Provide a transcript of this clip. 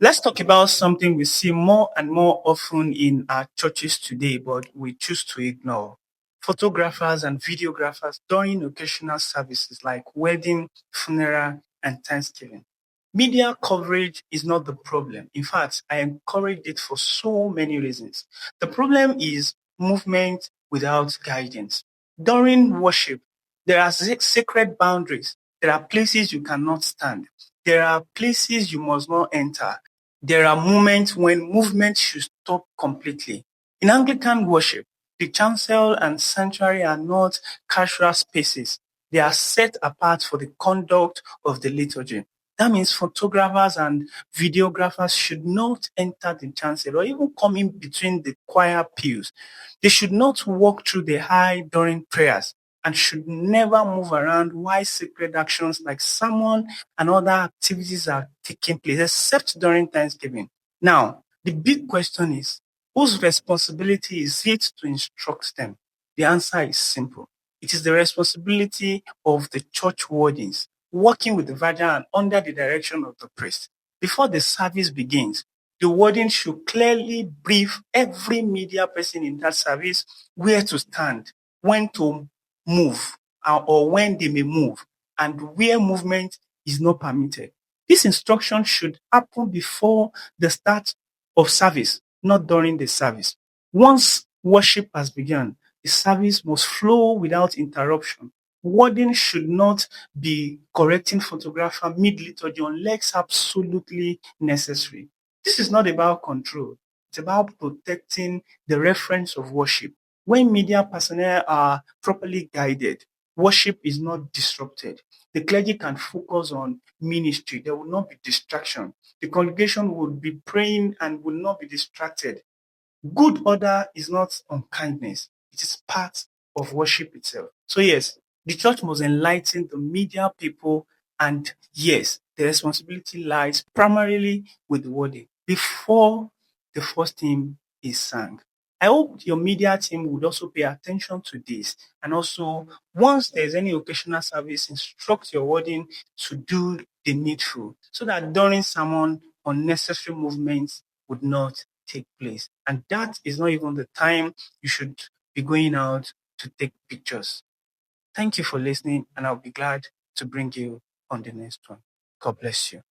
Let's talk about something we see more and more often in our churches today, but we choose to ignore. Photographers and videographers during occasional services like wedding, funeral, and Thanksgiving. Media coverage is not the problem. In fact, I encourage it for so many reasons. The problem is movement without guidance. During worship, there are sacred boundaries. There are places you cannot stand. There are places you must not enter. There are moments when movement should stop completely. In Anglican worship, the chancel and sanctuary are not casual spaces. They are set apart for the conduct of the liturgy. That means photographers and videographers should not enter the chancel or even come in between the choir pews. They should not walk through the aisle during prayers and should never move around while sacred actions like sermon and other activities are taking place, except during Thanksgiving. Now, the big question is, whose responsibility is it to instruct them? The answer is simple. It is the responsibility of the church wardens, working with the Virgin and under the direction of the priest. Before the service begins, the warden should clearly brief every media person in that service where to stand, when to move, or when they may move, and where movement is not permitted. This instruction should happen before the start of service, not during the service. Once worship has begun, the service must flow without interruption. Wording should not be correcting photographer mid-liturgy unless absolutely necessary. This is not about control. It's about protecting the reference of worship. When media personnel are properly guided, worship is not disrupted. The clergy can focus on ministry. There will not be distraction. The congregation will be praying and will not be distracted. Good order is not unkindness. It is part of worship itself. So yes, the church must enlighten the media people, and yes, the responsibility lies primarily with the wording before the first hymn is sung. I hope your media team would also pay attention to this, and also once there's any occasional service, instruct your wording to do the needful so that during sermon, unnecessary movements would not take place. And that is not even the time you should be going out to take pictures. Thank you for listening, and I'll be glad to bring you on the next one. God bless you.